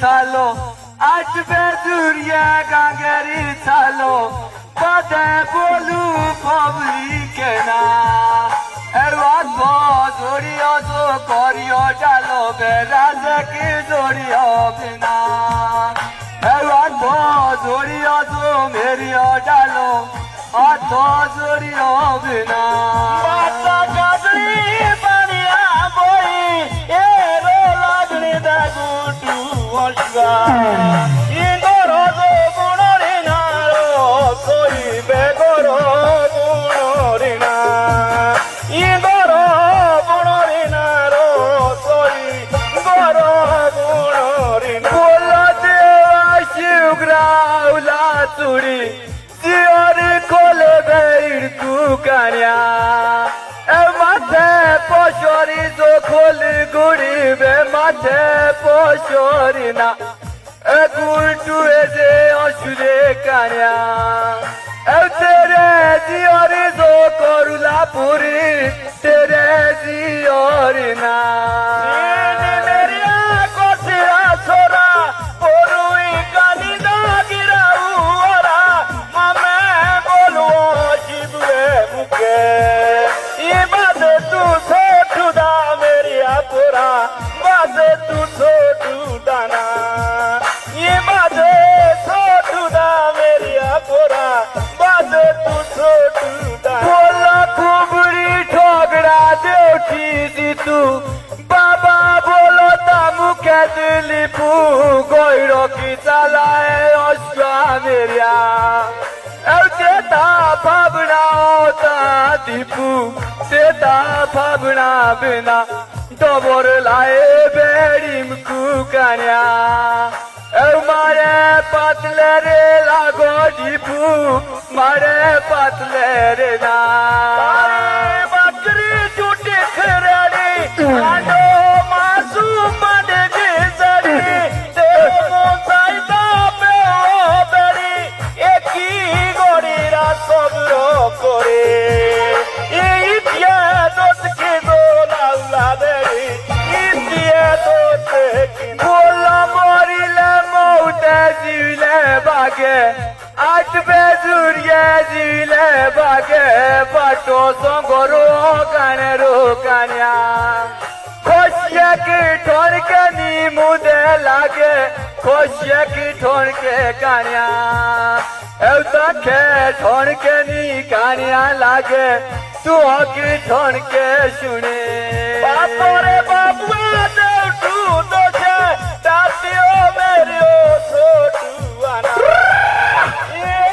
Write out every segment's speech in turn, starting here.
salo Açbe duriye gangeri salo Bade bolu fabrikena Ervat bo zoriyo zo koriyo jalo Beraze ki zoriyo bina Ervat bo zoriyo zo meriyo jalo Ato zoriyo bina Bata kadri baniya boy Ero lagni da gutu oshga Indoro zo gunori naro Koi begoro gunori na Indoro gunori naro Koi goro gunori na Bola deva shivgra ula turi Siori kole beir kukanya Mate poshori zo khol guri be mate poshori na Gultu eze oshure kanya Tere ziori zo korula puri Tere ziori na Meria kosira sora Porui kanida gira uora Mame bolu shibwe muke Ibade tu sotu da meria pura Bade tu sotu dana Ibade sotu da meria pura Bade tu sotu dana Bola kubri thogda deuthi jitu Baba bolo tamu ke dilipu Goiro ki chalaye oshwa meria Teta bhabna ota dipu Teta bhabna bina Dobor lae berim kukanya Mare patle re lago dipu Mare patle re na Bakri chuti khirani Ado masu mande jisari Demo saida pe o beri Eki gorira sobro kore Itye dot ki dola ula beri Itye dot ki Bola morile moute zile bage Atbe zuriye zile bage Pato songoro kanero kanya Khoshye ki thorke ni mude lage Khoshye ki thorke kanya Evta ke thorke ni kanya lage Tu ki thorke shune Bapore babua deutu doche Tatio merio sotu ana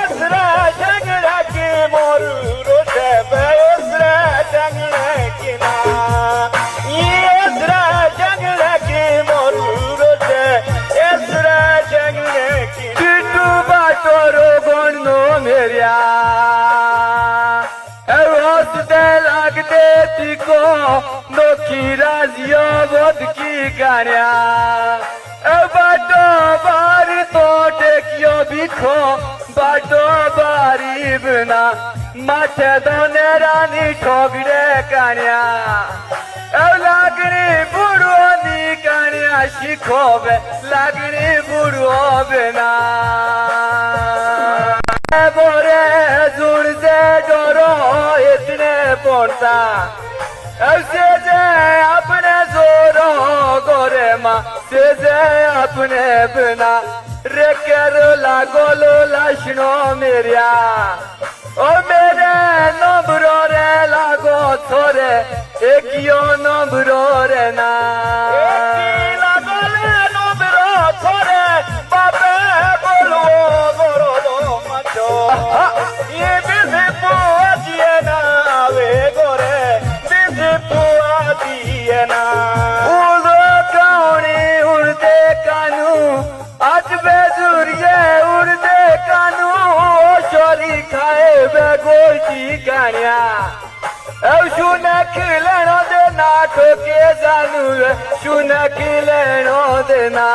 Isra jangla ki moru roche Isra jangla ki na Isra jangla ki moru roche Isra jangla ki na Titu batoro gono meria Eros de lagde tiko Nokhi raziyo vodki kanya Bato bari to tekyo bikho Bato bari bina Mate done rani thogde kanya Lagni buru ni kanya shikhobe Lagni buru bina Bore zur se doro itne porta ऐसे जे अपने जोरो गोरे माँ से जे अपने बिना रे करो लागोलो लाशनो मेरिया ओ मेरे नंबरो रे लागो थोरे एक यो नंबरो रे ना एक लागो ले नंबरो थोरे बाबे बोलो गोरो दो मचो ये बिसे पोजिए ना वे गोरे Udo kauni urde kanu Atbe zuriye urde kanu Shori khae be goji kanya Shuna kileno de na thoke zanu Shuna kileno de na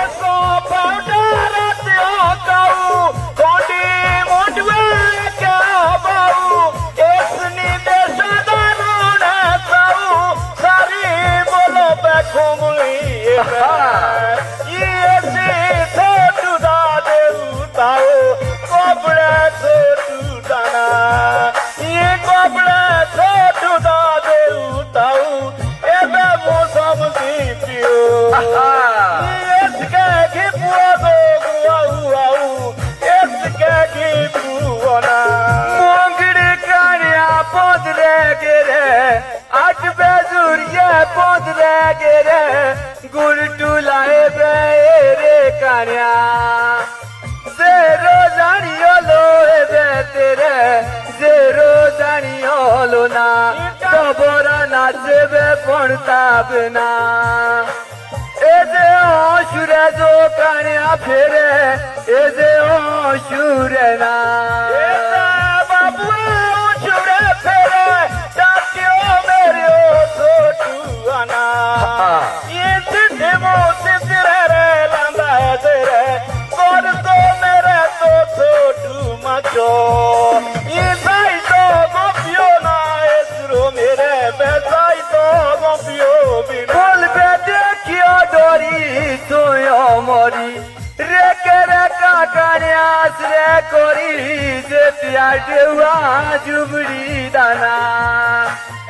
Eso powder te o kau Kondi mondwe kya bau Esni de sadanu na kau Sari bolo be khumli ye Eske gipuado guau eske gipuona मोंगड़ी Kania पोदरे गिरे आठ बेजुरिये पोदरे गिरे गुलटू लाए बेरे कानिया जेरो जानियो लो बे तेरे जेरो जानियो लो ना कबरा नाचबे पड़ता बिना एजे शुरे जो कानिया फेरे एजे शुरे ना बाबू शुरे फेरे डाकियो मेरे छोटुआना ये सिद्धे मो सिद्धरे रे लांदा है तेरे और तो मेरे तो छोटू मचो ये भाई तो गोपियो ना इसरो मेरे बेसाई तो गोपियो बिना बोल बे देखियो डोरी सोयो मोरी रे करे काकान्यास रे कोरी जे प्याडे हुआ जुबड़ी दाना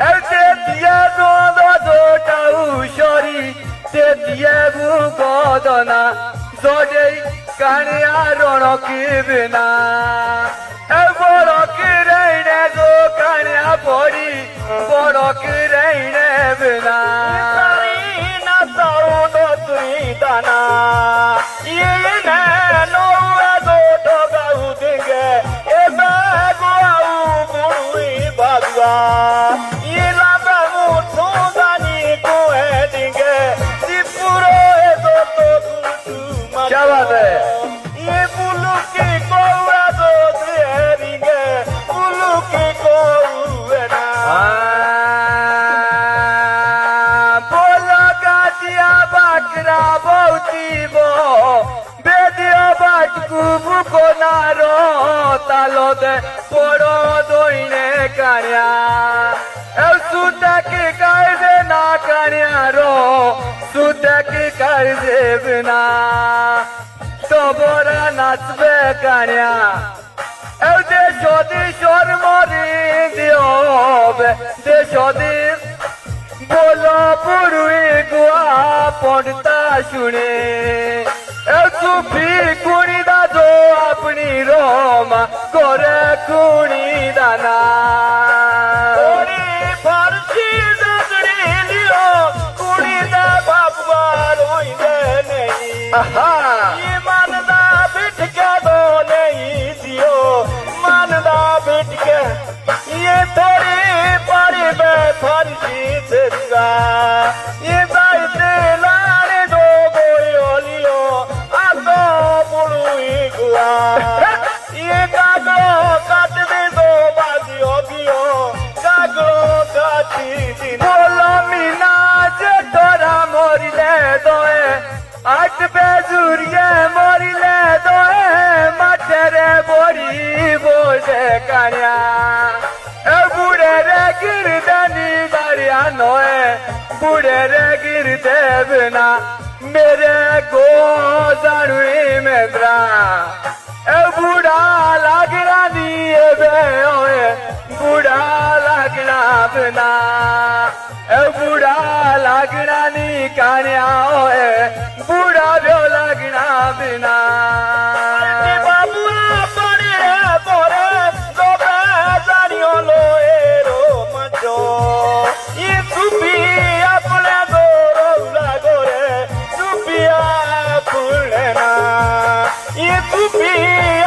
ऐसे दिया दो टाऊ शोरी ते दिए भूको दोना जोडे कानिया रोनो की बिना ए बोलो की रहने दो कानिया पोरी बोलो की रहने बिना ना साऊ दो तुरी दाना ये ने नो दो गाऊ देंगे ए बागो आऊ बुई बागवा ये लाबा मुठो गानी को है देंगे त्रिपुरो ए दो कुटू क्या बात है ये बुलु की कोआ दो देंगे बुलु की कोआ ना बोलो गाजिया बाकरा बहुती बो बेदियो बाटकू बुको नारो तालो दे पोड़ो दोइने कानिया ए सुता की कायदे ना कानिया रो सुता की कायदे बिना तो बोरा नाचबे कानिया ए देशोदी शोर मोरी दियो देशोदी बोलो पुरुई गुआ पड़ता सुने चुपी कुणी दा जो अपनी रोमा गोरे कुणी दाना ओरी फारसी दसड़ी लियो कुड़ी दा बाबा रोई दे नहीं ये मानदा बिठ के दो नहीं दियो मानदा बिठ के ये थोड़ी पड़ी बे फारसी देगा ये बाइते लाने दो बोयो लियो आतो बुड़ुई गुआ ये कागो काट दे दो बाजियो गियो कागो काटी दिन बोलो मीना जे तोरा मोरिले दोए आठ बेजुरिये मोरिले दोए मठरे बोरी बोझे कानिया ए बुढ़े रे गिरदनी गाड़िया नोए बुढ़े रे गिरदे बिना मेरे गो जानुई में द्रा ए बूढ़ा लागना नी बे ओए बूढ़ा लागना बिना ए बूढ़ा लागना नी कानिया ओए बूढ़ा भी लागना बिना बाबू पड़े तोरे दो जानियो लो एरो मचो ये सुपी अपने दो रोला गोरे सुपिया पुणे ना ये सुपी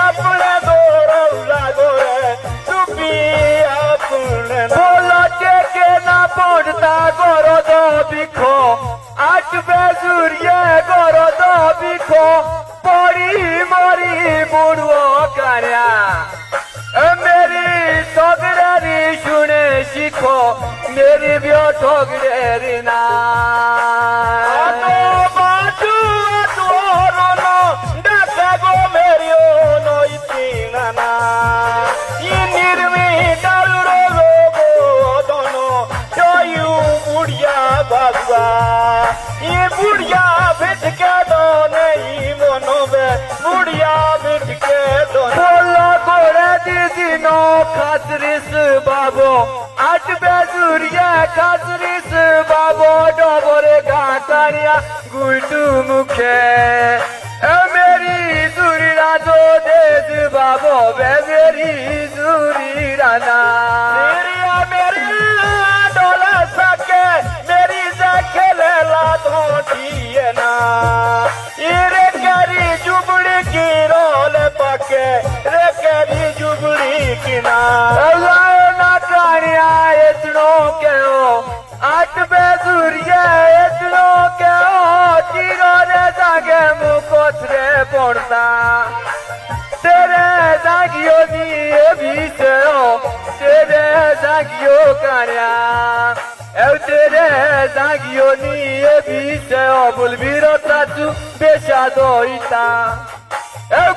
अपने दो रोला गोरे सुपिया पुणे ना बोलो टेके ना पड़ता गोरो दो बिखो आठ बेजुरिये गोरो दो बिखो पड़ी मोरी बुढ़ो कानिया मेरी ठोगरेरी सुने सीखो मेरी भी ठोगरेरी ना आतो बाजू तोरो नो डाका गो मेरी ओ नो इतना ना ये निर्मी डालरो लोगो दोनो जोयू बुढ़िया बाबा ये बुढ़िया बिठ के दो नहीं मोनो बे बुढ़िया बिठ के दो बोलो गोरे दीदी नो खासरिस बाबो आठ बेजुरिये खासरिस बाबो डोबरे घाटा कानिया गुटू मुखे मेरी सूरी राजो देश बाबो बे मेरी सूरी राना मेरी डोला सके मेरी खेले ला धोटिए ना रे करी जुबड़ी की रोल पके रे करी जुबड़ी की ना कानिया इतनो कहो आठ बेजुरिया इतनो कहो तीरो रे जागे मुकोथरे पड़ता तेरे जागियो नी ये भी तेरे जागियो कानिया तेरे जागियो नी ये भी बुलबीरो ताचू बेशा दोईता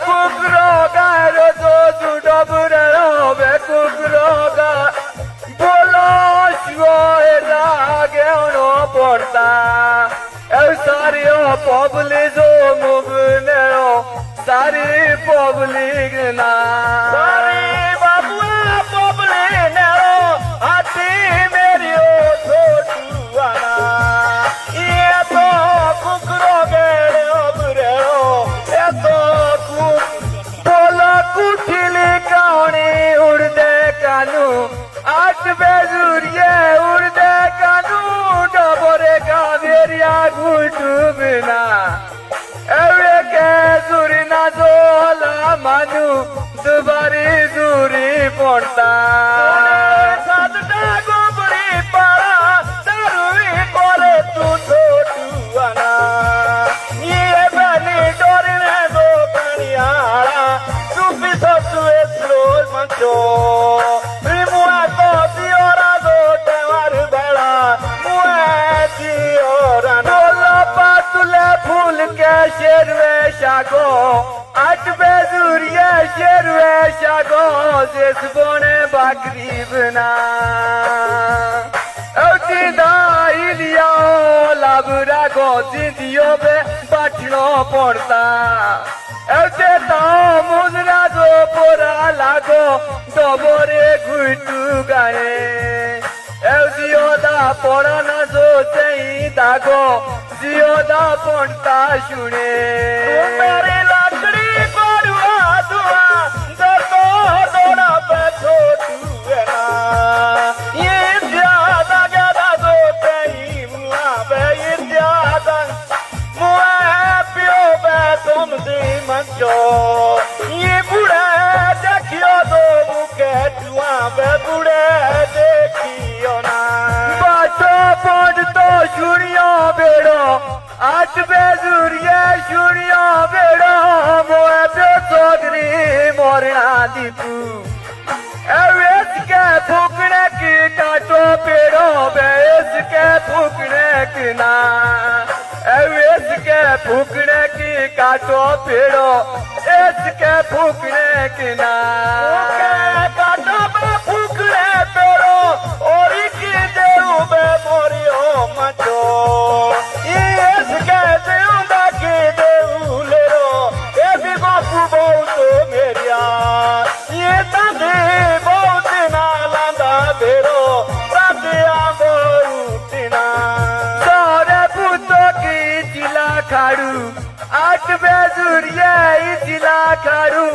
कुकरो गारो जो जुडो बुरे बे कुकरो गा बोलो शिवो जागे ono porta sario publizo mubnero sari public na sari babua public nero ati meri o thotuana ye to kukro gere obrero ye to bola kuthili kauni urde kanu आठ बेजुरिए उड़दे कानू डबरे का मेरिया घुटू बिना एवे के जुरी ना जोला मानू दुबारी दूरी पड़ता सादटा गोबरी पारा दारुई करे तू छोटुआना ये बनी डोरी ने दो कनियाड़ा सुपी ससुए स्लोल मंचो फूल के शेरवे शागो आठ बेजुरिया शेरवे शागो जिस बोने बाकरी बना लिया लाबरा गो जिंदियो बे बाटनो पड़ता ऐसे ताओ मुजरा जो पोरा लागो डबरे घुटू गाए जियोदा पड़ाना जो चाहिए दागो जियोदा पड़ता सुने मेरी लकड़ी बरुआ दुआ दो दोड़ा पे छोटू ना ये ज्यादा ज्यादा जो चाहिए मुआ बे ये ज्यादा मुआ पियो बे तुम दी मंचो ये बुढ़े देखियो दो मुके टुआ बे बुढ़े देखियो ना बाटो पड़ तो सुनियो बेड़ो आठ बेजुरिया सुनियो बेड़ो मोए पे चौधरी मोरना दीपू एवेस के फूकने की काटो पेड़ो बेस के फूकने की ना एवेस के फूकने की काटो पेड़ो एस के फूकने की ना काटो बे फूकने पेड़ो और की देऊ बे मोरियो मचो इस के देऊ दा की देऊ लेरो ए भी बापू बहुत मेरिया ये तंदे बहुत ना लांदा बेरो साथिया बहुत ना सारे पुतो की जिला खाड़ू आठ बेजुरिया जिला खाड़ू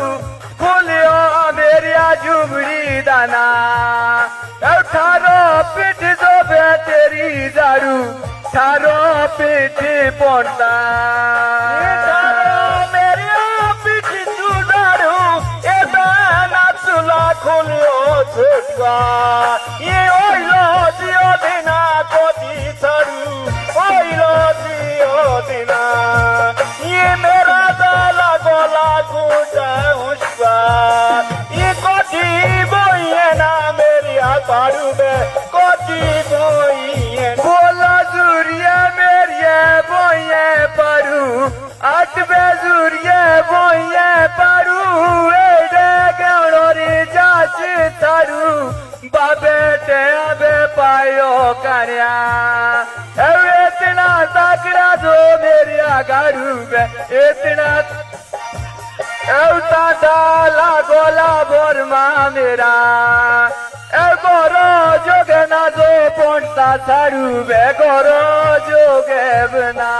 खुलियो मेरिया झुमरी दाना ठारो पीठ जो बे तेरी दारू ठारो पीठ पड़ता मेरिया पीठ तू दारू ए दाना चुला खुलियो छुटका ये ओइलो जियो दिना कोदी छरू ओइलो जियो दिना ये मेरा दाला गोला गुटा हुस्का ये कोदी बोइए ना मेरिया पारू बे कोदी बोइए बोला जुरिया मेरिया बोइए परू आठ बेजुरिया बोइए परू एडे गौरी जाच तारू बाबे ते आबे पायो करया इतना ताकड़ा जो मेरिया गारू बे इतना लागोला बोरमा मेरा गोरो जोगना जो पणता सारू बेगर जोगेब ना